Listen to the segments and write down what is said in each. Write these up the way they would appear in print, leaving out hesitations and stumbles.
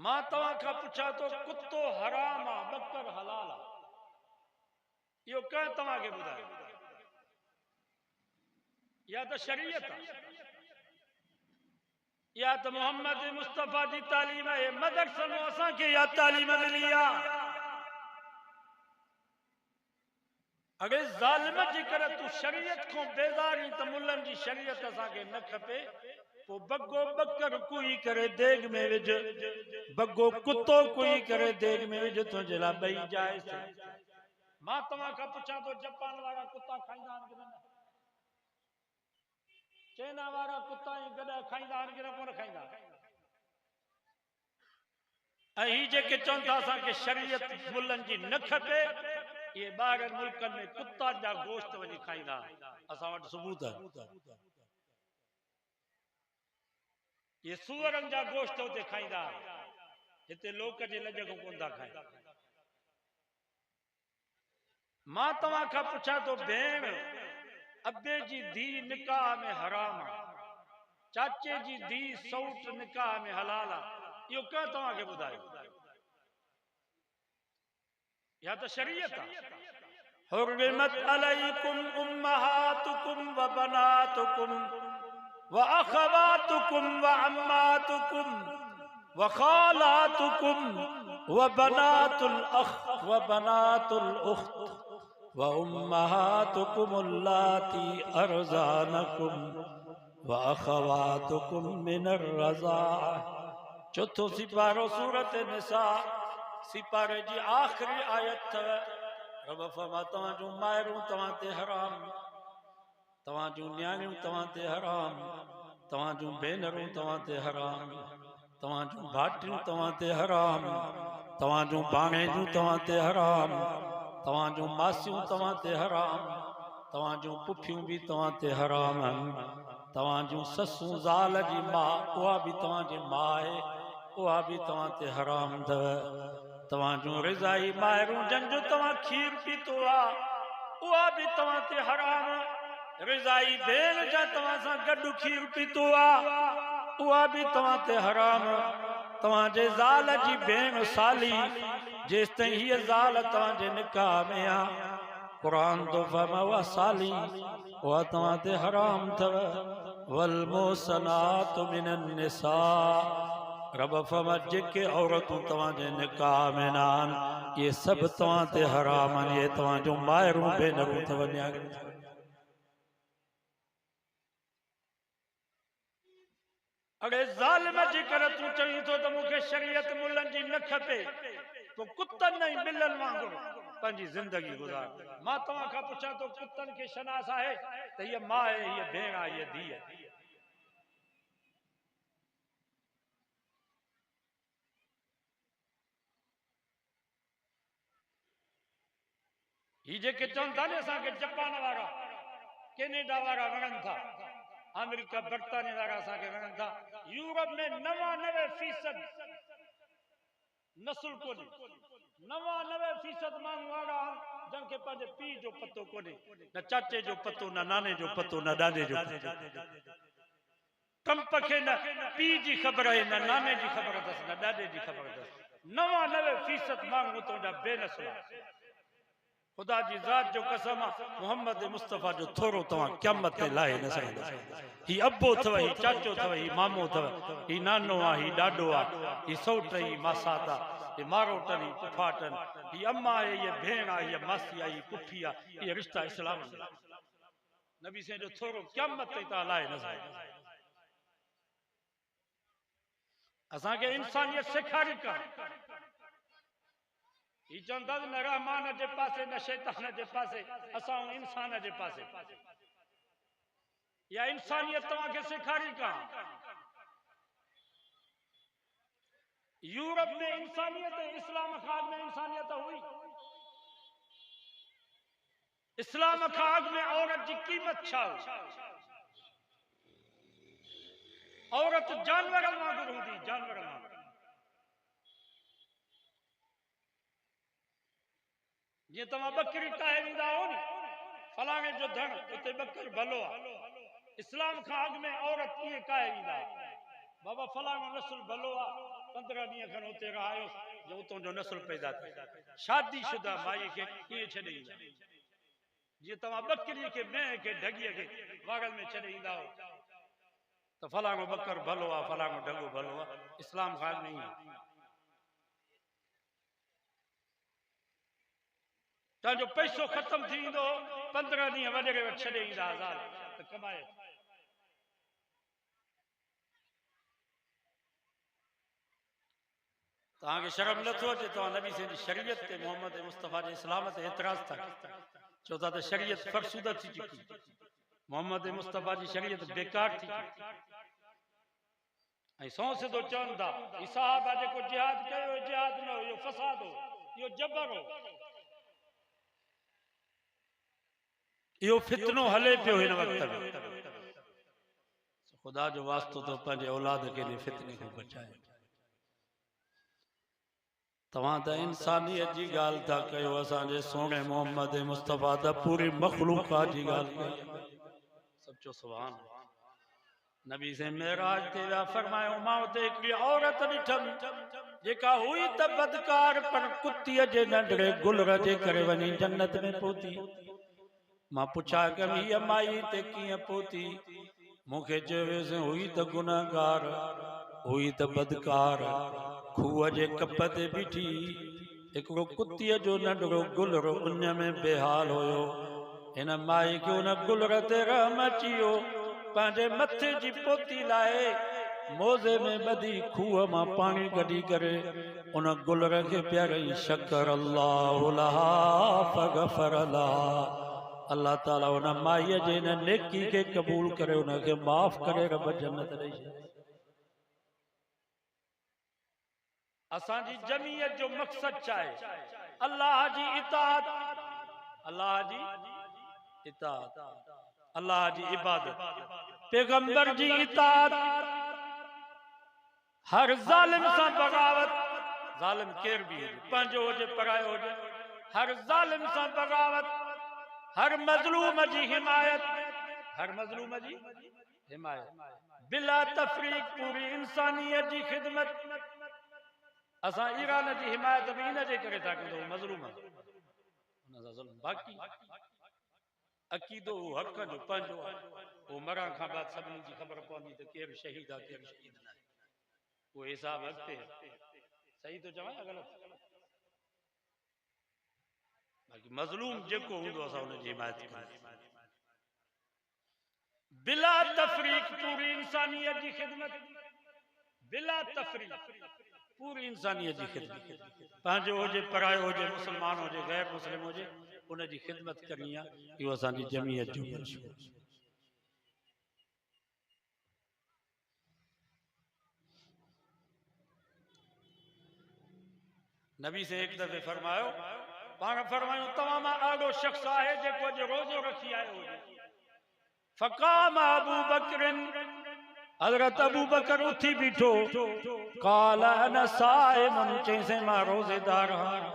मां तव्हां खां पुछां तो कुत्तो हराम आ बकर हलाल आ, इहो कंहिं तव्हांखे ॿुधायो? या तो शरीयत आ, या तो मोहम्मद मुस्तफा जी तालीम है। मदरसे में असांखे या तालीम मिली आ। अगर ज़ालिम जे करे तू शरीयत को बेज़ारी त मुल्लन जी शरीयत असांखे न खपे, तो बग्गो बकर कुई करे देग में विझ, बग्गो कुत्तो कुई करे देग में विझ, तुंहिंजे लाइ ॿई जाइज़। मां तव्हां खां पुछां तो जापान वारा कुत्ता खाईंदा आहिनि कि न? चाइना वारा कुत्ता गॾु खाईंदा आहिनि कि न कोन खाईंदा? ऐं ही जेके चवनि था असांखे शरीयत मुल्लन जी न खपे, ये ॿाहिरनि मुल्कनि में कुत्ता जा गोश्त वञी खाईंदा। असां वटि सबूत आहे। ये सूअरनि जा गोश्त उते खाईंदा, हिते लोक जे लॼ खां कोन था खाइनि। मां तव्हां खां पुछां तो भेण, अबे जी धी निकाह में हराम आ, चाचे जी धी सौट निकाह में हलाल आ, इहो कंहिं तव्हांखे ॿुधायो? या तो शरीयत आ। हुर्रिमत अलैकुम उम्महातुकुम व बनातुकुम व अखवातुकुम व अम्मातुकुम व खालातुकुम व बनातुल अख व बनातुल उख्त व उम्महातुकुम अल्लाती अरज़ानकुम व अखवातुकुम मिनर रज़ाअ। चौथो सिपारो सूरत निसा सिपारे जी आखिरी आयत रब फरमा तव्हां जूं मायरूं तव्हां ते हराम, तव्हां जूं न्याणियूं तव्हां ते हराम, तव्हां जूं भेनरूं तव्हां ते हराम, तव्हां जूं भाटियूं तव्हां ते हराम, तव्हां जूं भाणेजूं तव्हां ते हराम, तव्हां जूं मासियूं तव्हां ते हराम, तव्हां जूं पुफियूं भी तव्हां ते हराम आहिनि, तव्हां जूं ससूं ज़ाल जी माउ उहा भी तव्हां जी माउ आहे, उहा भी तव्हां ते हराम अथव। तव्हां जूं रिज़ाई मायरूं जंहिंजो तव्हां खीर पीतो आहे उहा भी तव्हां ते हराम। रिज़ाई भेण जा तव्हां सां गॾु खीर पीतो आहे उहा भी तव्हां ते हराम। तव्हां जे ज़ाल जी भेण साली जेसि ताईं हीअ ज़ाल तव्हां जे निकाह में आहे, क़ुरान तो फरमा उहा साली उहा तव्हां ते हराम अथव। वल मुहसनातु मिनन निसा, रब फरमा जेके औरतूं तव्हां जे निकाह में न आहिनि ये सभु तव्हां ते हराम आहिनि, ये तव्हां जूं मायरूं भेनरूं अथव। अगर ज़ालिम जे करे तूं चवीं थो त मूंखे शरीयत मुल्लन जी न खपे, तो कुत्तनि ऐं ॿिलनि वांगुरु पंहिंजी ज़िंदगी गुज़ार। मां तव्हां खां पुछां तो कुत्तनि खे शनास आहे त हीअ माउ आहे, हीअ भेण आहे, हीअ धीउ आहे? ही जेके चवनि था न असांखे जापान वारा कैनेडा वारा वणनि था, अमेरिका बर्तानिया वारा असांखे वणनि था, यूरोप में 99% नस्ल कोन्हे, 99% माण्हू अहिड़ा आहिनि जंहिंखे पंहिंजे पीउ जो पतो कोन्हे, न चाचे जो पतो, न नाने जो पतो, न ॾाॾे जो पतो। कंप खे न पीउ जी ख़बर आहे, न नाने जी ख़बर अथसि, न ॾाॾे जी ख़बर अथसि। 99% माण्हू तुंहिंजा बेनस्ल आहे। खुदा जी ज़ात जो कसम आहे, मोहम्मद मुस्तफ़ा जो थोरो तव्हां क़यामत ते लाहे न सघंदा। ही अबो अथव, ही चाचो अथव, ही मामो अथव, ही नानो आहे, ही ॾाॾो आहे, ही सौट, ही मासात आहे, ही मारोट, ही पुफाटन, ही अम्मा आहे, ये भेण आहे, ये मासी आहे, ही पुफी आहे, ये रिश्ता इस्लाम में नबी से जो थोरो क़यामत ते तव्हां लाहे न सघंदा। असांखे इंसानियत सेखारी कान्हे। ही चवंदा न रहमान जे पासे न शैतान जे पासे, असां इंसान जे पासे। या इंसानियत तव्हांखे सेखारी कान्हे। यूरोप में इंसानियत, इस्लाम खां अॻु में इंसानियत हुई? इस्लाम खां अॻु में औरत जी क़ीमत छा हुई? औरत जानवर वांगुरु हूंदी, जानवर वांगुरु। जीअं तव्हां ॿकरी काहे वेंदा हो नी, फलाणे जो धण उते ॿकर भलो आहे, इस्लाम खां अॻु में औरत कीअं काहे वेंदा, बाबा फलाणो नस्ल भलो आहे, 15 ॾींहं खनि हुते रहायो जो उतां जो नस्ल पैदा थिए। शादीशुदा माई खे कीअं छॾे ईंदा? जीअं तव्हां बकरीअ खे मेंह खे ढॻीअ खे वागल में छॾे ईंदा हो त फलाणो बकर भलो आहे, फलाणो ढॻो भलो आहे। इस्लाम खान में तव्हांजो पैसो ख़त्म थी वेंदो, 15 ॾींहं वॾेरे वटि छॾे ईंदा हज़ार त कमाए। तव्हांखे शर्म नथो अचे? तव्हां नबी साईं जी शरीयत ते, मोहम्मद मुस्तफ़ा जे इस्लाम ते एतिराज़ था चओ था त शरीयत फरसूदा थी चुकी, मोहम्मद मुस्तफ़ा जी शरीयत बेकार थी चुकी। ऐं सौ सिधो चवनि था ही साहबा जेको जिहाद कयो, जिहाद न हो, इहो फसाद हो, इहो जबर हो, इहो फितनो हले पियो हिन वक़्त में। ख़ुदा जो वास्तो तो पंहिंजे औलाद खे इन फितने खां बचाए। तव्हां त इंसानियत जी ॻाल्हि था कयो, असांजे सोणे मोहम्मद मुस्तफ़ा त पूरी मखलूक़ात जी ॻाल्हि कई। सचो सुभान। नबी से मेराज ते विया, फरमायो मां उते हिकिड़ी औरत ॾिठमि जेका हुई त बदकार पर कुतीअ जे नंढड़े गुलर जे करे वञी जन्नत में पहुती। मां पुछा कयमि हीअ माई ते कीअं पहुती? मूंखे चयो वियोसीं हुई त गुनाहगार, हुई त बदकार, खूह जे कप ते बीठी, हिकिड़ो कुतीअ जो नंढड़ो गुलर उन में बेहाल हुयो। हिन माई खे उन गुलर ते रहम अची वियो, पंहिंजे मथे जी पोती लाहे मोज़े में ॿधी खूह मां पाणी कढी करे उन गुलर खे पियारई। शकर अल्लाहु लहा फगफर लहा। अल्लाह ताला उन माईअ जे इन नेकी खे क़बूल करे उनखे माफ़ करे रब जन्नत ॾेई छॾे। असांजी जमीयत जो मक़सद छा आहे? अल्लाह जी इताअत, अल्लाह जी इताअत, अल्लाह जी इबादत, पैगंबर जी इताअत, हर ज़ालिम सां बगावत, ज़ालिम केर भी हुजे, पंहिंजो हुजे परायो हुजे, हर ज़ालिम सां बगावत, हर मज़लूम जी हिमायत, हर मज़लूम जी हिमायत, बिला तफरीक पूरी इंसानियत जी खिदमत। असां ईरान जी हिमायत भी इन जे करे था कयूं, मज़लूम बाक़ी अकीदो हक़ जो पंहिंजो आहे। वो मरण खां बाद सभिनी जी ख़बर पवंदी त केरु शहीद आहे केरु शहीद न आहे। वो हिसाब अॻिते सही तो चवां या ग़लति? बाक़ी मज़लूम जेको हूंदो असां उनजी हिमायत कंदासीं बिला तफरीक पूरी इंसानियत जी खिदमत, बिला तफरीक पूरी इंसानियत जी खिदमत, पंहिंजो हुजे परायो हुजे, मुसलमान हुजे गैर मुस्लिम हुजे, उनजी खिदमत करणी आहे। इहो असांजी जमीयत जो मंशूर। नबी से एक दफ़े फरमायो, पाण फरमायो तव्हां मां अहिड़ो शख्स आहे जेको अॼु रोज़ो रखी आयो हुजे। फ़क़ाम अबू बकरिन, हज़रत अबू बकर उथी बीठो, क़ाल अना साइमुन, चईंसि मां रोज़ेदार आहियां।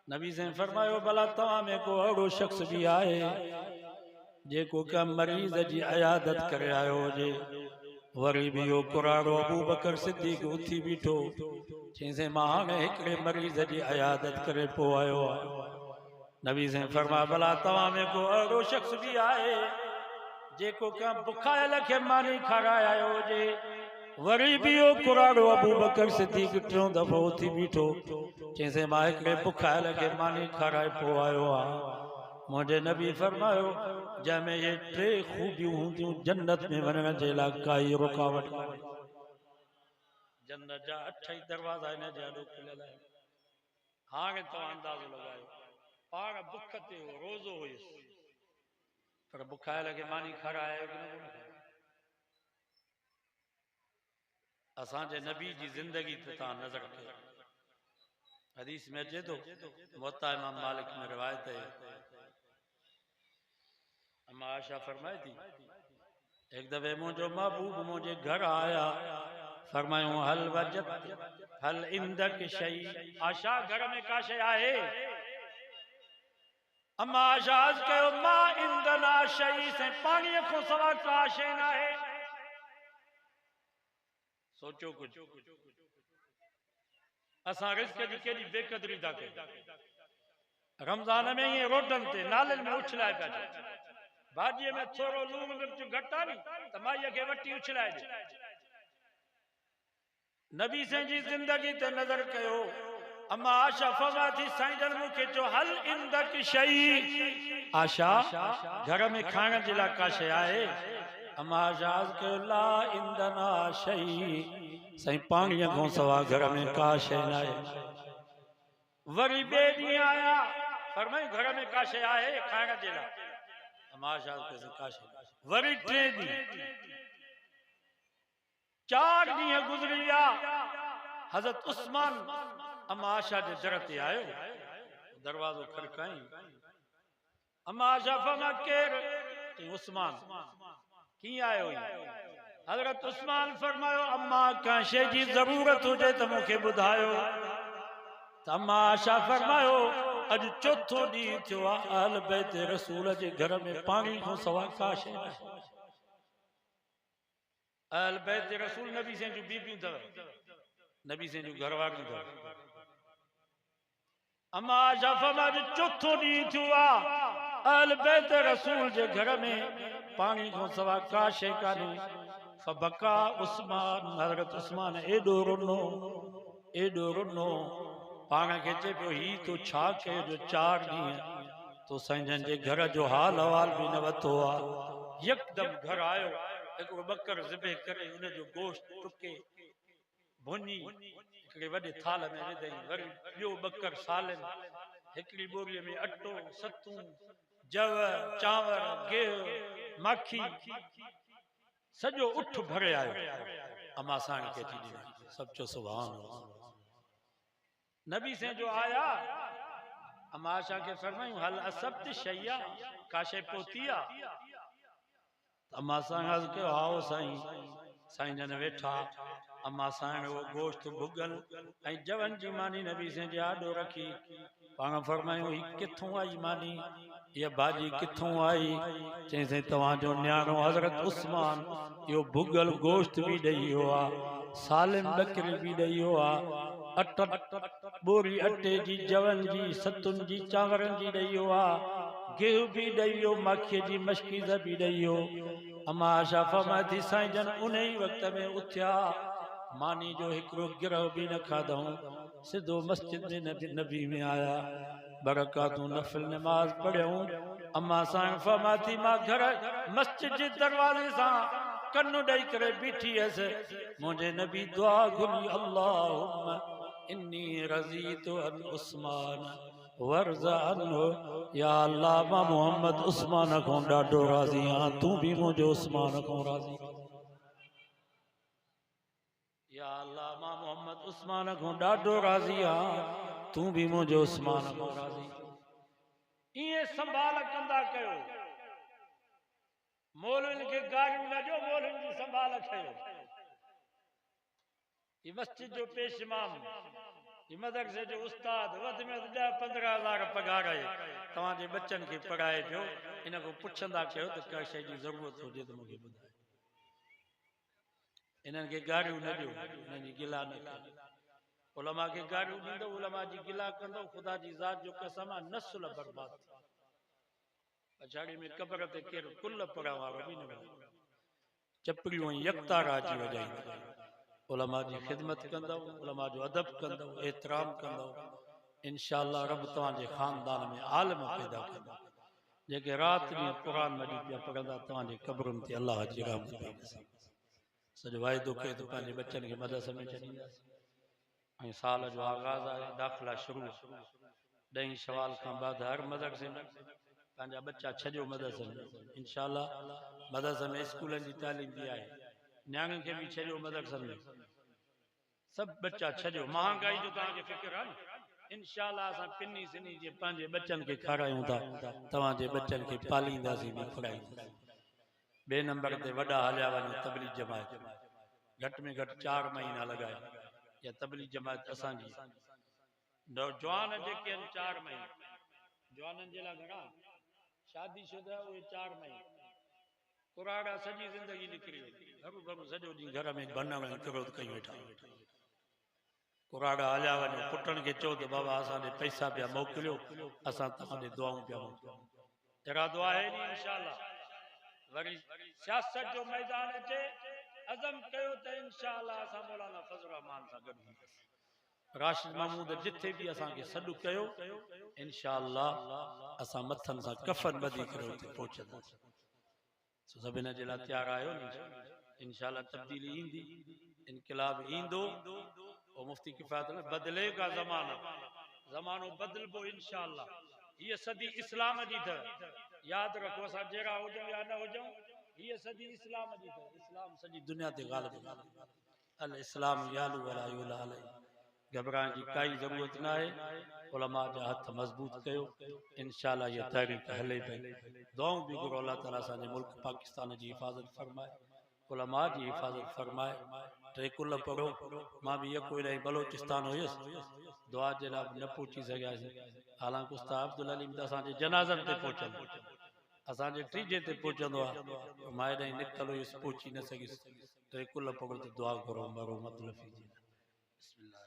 नबी से फरमायो भला तव्हां में को अहिड़ो शख्स भी आहे जेको का मरीज़ जी अयादत करे आयो हुजे? वरी भी इहो कुराड़ो अबू बकर सिद्दीक़ उथी बीठो, चईंसि मां हाणे हिकिड़े मरीज़ जी अयादत करे पोइ आयो आहियां। नबी से फरमाया भला तव्हां में को अहिड़ो शख्स भी आहे जेको का बुखायल खे मानी खाराए आयो हुजे? वरी भी इहो कुराड़ो अबू बकर सिद्दीक़ टियों दफ़ो उथी बीठो, चईंसि मां हिकिड़े बुखायल खे मानी खाराए पोइ आयो आहियां। मुंहिंजे नबी फरमायो जंहिंमें ये टे खूबियूं हूंदियूं जन्नत में वञण जे लाइ काई रुकावट कोन्हे। जन्नत जा 8 ही दरवाज़ा इन जे आॾो खुलियल आहिनि। हाणे तव्हां अंदाज़ो लॻायो, पाण बुख ते हो, रोज़ो हुयुसि, पर बुखायल खे मानी खारायो कि न कोन खारायो? असांजे नबी जी ज़िंदगी ते तव्हां नज़र कयो। हदीस में अचे थो, मुवत्ता इमाम मालिक में रिवायत है, अम्मा आयशा फरमाए थी एक दफ़े मुंहिंजो महबूब मुंहिंजे घर आया, फरमायूं हल वजद हल इंदक शई, आशा घर में का शइ आहे? अम्मा आयशा अर्ज़ कयो मां इंदना शई, से पाणीअ खां सवा का शइ न आहे। सोचो कुछ, असां रिस्क जी केॾी बेक़दरी था कयूं। रमज़ान में ये रोडन ते नालन में उछलाए पिया भाॼीअ में थोरो लूण मिर्च घटि आहे नी त माईअ खे वठी उछलाए ॾे। नबी साईं जी ज़िंदगी ते नज़र कयो। अम्मा आशा फरमाती साईं जन मूंखे चयो हल इंदक शई, आशा घर में खाइण जे लाइ का शइ आहे? अम्मा आशा कयो ला इंदना शई, साईं पाणीअ खां सवा घर में का शइ न आहे। वरी ॿिए ॾींहुं आया फरमाई घर में का शइ आहे खाइण जे लाइ? अम्मा आशा का शइ। वरी टे ॾींहं 4 ॾींहं गुज़री विया। हज़रत उस्मान अम्मा आशा जे दर ते आयो, दरवाज़ो खड़काई। अम्मा आशा फरमा केरु? उस्मान। कीअं आयो? हज़रत उस्मान फरमायो अम्मा कंहिं शइ जी ज़रूरत हुजे त मूंखे ॿुधायो। अम्मा आशा फरमायो अॼु चौथो ॾींहुं थियो आहे अहल बैत रसूल जे घर में पाणी खां सवा का शइ न आहे। अहल बैत रसूल नबी साईं जूं बीबियूं अथव, नबी साईं जूं घरवारियूं अथव। अम्मा आशा फरमा अॼु चौथो ॾींहुं थियो आहे अहल बैत रसूल जे घर में पाणी खां सवा का शइ कान्हे। फबका उस्मान, हज़रत उस्मान एॾो रुनो पाण खे चए पियो ही तो छा कयो जो 4 ॾींहं तो साईं जन जे घर जो हाल अहवाल बि न वरितो आहे। यकदम घर आयो, हिकिड़ो बकर ज़िबे करे उन जो गोश्त टुके भुञी हिकिड़े वॾे थाल में विधई। वरी ॿियो बकर सालन, हिकिड़ी बोरीअ में अटो सतूं जव चांवर गिहु माखी सॼो उठ भरे आयो। अम्मा साईं खे अची ॾिनो। सभु चयो सुभान अल्लाह। नबी साईं जो आया। अम्मा आशा खे फरमायूं हल असब्त शैया, का शइ पहुती आहे? अम्मा साईं अर्ज़ कयो आओ साईं। साईं जन वेठा। अम्मा साईं वो गोश्त भुगल ऐं जवन जी मानी नबी साईं जे आॾो रखी। पाण फरमायूं ही किथों आई मानी, ये भाॼी किथों आई? चई साईं तव्हांजो न्याणो हज़रत उस्मान इहो भुगल गोश्त बि ॾेई वियो आहे, सालिम बकरी बि ॾेई वियो आहे, बोरी अटे जी जवन जी सतुन जी चांवरनि जी ॾेई वियो आहे, गिहु बि ॾेई वियो, माखीअ जी मशकीज़ बि ॾेई वियो। अम्मा आशा फरमाती साईं जन उन ई वक़्त में उथिया, मानी जो हिकिड़ो गिरह बि न खाधऊं, सिधो मस्जिद में नबी में आया, बरकातूं नफिल नमाज पढ़ियूं। अम्मा साईं फरमाती मां घर मस्जिद जे दरवाज़े सां कन्नु ॾेई करे बीठी हुयसि। मुंहिंजे नबी दुआ घुरी अल्लाहुम्मा इन्नी रज़ीतु अन उस्मान वर्ज़ा अन्हु, या अल्लाह मां मोहम्मद उस्मान खां ॾाढो राज़ी आहियां, तूं बि मुंहिंजो उस्मान खां राज़ी। या अल्लाह मां मोहम्मद उस्मान खां ॾाढो राज़ी आहियां, तूं बि मुंहिंजो उस्मान खां राज़ी। ईअं संभाल कंदा कयो। मौलवियुनि खे गारियूं न ॾियो, मौलवियुनि जी संभाल कयो। ये मस्जिद जो पेश इमाम, ये मदरसे जो उस्ताद, वध में 10-15 हज़ार पगार आहे, तव्हांजे बच्चनि खे पढ़ाए पियो। इन खां पुछंदा कयो त का शइ जी ज़रूरत हुजे त मूंखे ॿुधाए। इन्हनि खे गारियूं न ॾियो, इन्हनि जी गिला न कयो। उलमा खे गारियूं ॾींदो, उलमा जी गिला कंदो, ख़ुदा जी ज़ात जो कसम आहे नस्ल बर्बाद। पछाड़ी में कब्र ते केरु कुल पढ़ण वारो बि न मिले। चपड़ियूं ऐं यकतारा अची वॼाईंदा। उलमा जी ख़िदमत कंदव, उलमा जो अदब कंदव, एहतराम कंदव, इंशाअल्लाह रब तव्हांजे ख़ानदान में आलिम पैदा कंदो। जेके राति ॾींहुं क़ुर मजीद पिया पढ़ंदा तव्हांजे क़ब्रुनि ते अल्लाह जी रहमत पई ॾिसे। सॼो वाइदो कयो त पंहिंजे बच्चनि खे मदरसे में छॾींदासीं। ऐं साल जो आगाज़ आहे, दाख़िला शुरू। 10 शवाल खां बाद हर मदरसे में पंहिंजा बच्चा छॾियो मदरसे में। इंशाअल्लाह मदरसे में स्कूलनि जी तालीम बि आहे, न्याणियुनि खे बि छॾियो मदरसनि में, सभु बच्चा छॾियो। महांगाई जो तव्हांखे फ़िक्र आहे न? इंशाअल्लाह असां पिनी सिनी जे पंहिंजे बच्चनि खे खारायूं था, तव्हांजे बच्चनि खे पालींदासीं बि पढ़ाईंदासीं। 2 नंबर ते वॾा हलिया वञो तबलीग जमायत, घटि में घटि 4 महीना लॻाए। या तबलीग जमायत असांजी नौजवान जेके आहिनि 4 महीना, जवाननि जे लाइ घणा शादी शुदा उहे 4 महीना, कुराड़ा सॼी ज़िंदगी निकिरी वई, हरू भरू सॼो ॾींहुं घर में बनण ऐं किरोध कई वेठा। कुराड़ा हलिया वञो पुटनि खे चओ त बाबा असांखे पैसा पिया मोकिलियो असां तव्हांखे दुआऊं पिया मोकिलियो इरादो आहे नी इंशाअल्लाह वरी सियासत जो मैदान अचे अज़म कयो त इंशाअल्लाह असां मौलाना फज़ल रहमान सां गॾु राशिद महमूद जिथे भी असांखे सॾु कयो इंशाअल्लाह असां मथनि सां कफ़न ॿधी करे उते पहुचंदासीं सभिनि जे लाइ तयारु आहियो नी इंशाअल्लाह तब्दीली ईंदी इनकलाब ईंदो और मुफ्ती किफ़ायत में बदलेगा ज़माना ज़मानो बदलबो इंशाअल्लाह ये सदी इस्लाम जी अथव यादि रखो असां जहिड़ा हुजूं या न हुजूं ये सदी इस्लाम जी अथव इस्लाम सॼी दुनिया ते ग़ालिब अल इस्लाम यालू वला युला अलैहि घबराइण जी काई ज़रूरत न आहे उलमा जा हथ मज़बूत कयो इंशाअल्लाह ये तारीख़ हले पई दुआऊं बि घुरो अल्लाह ताला असांजे मुल्क पाकिस्तान जी हिफ़ाज़त फरमाए उलमा जी हिफ़ाज़त फरमाए टे कुल पढ़ो मां बि यको इलाही बलोचिस्तान हुयुसि दुआ जे लाइ न पहुची सघियासीं हालांकि उस्ताद अब्दुल अलीम त असांजे जनाज़नि ते पहुचंदो असांजे टीजे ते पहुचंदो आहे मां हेॾां निकितल हुयुसि पहुची न सघियुसि टे कुल पढ़ो त दुआ करो मरो मतिलब बिस्मिल्लाह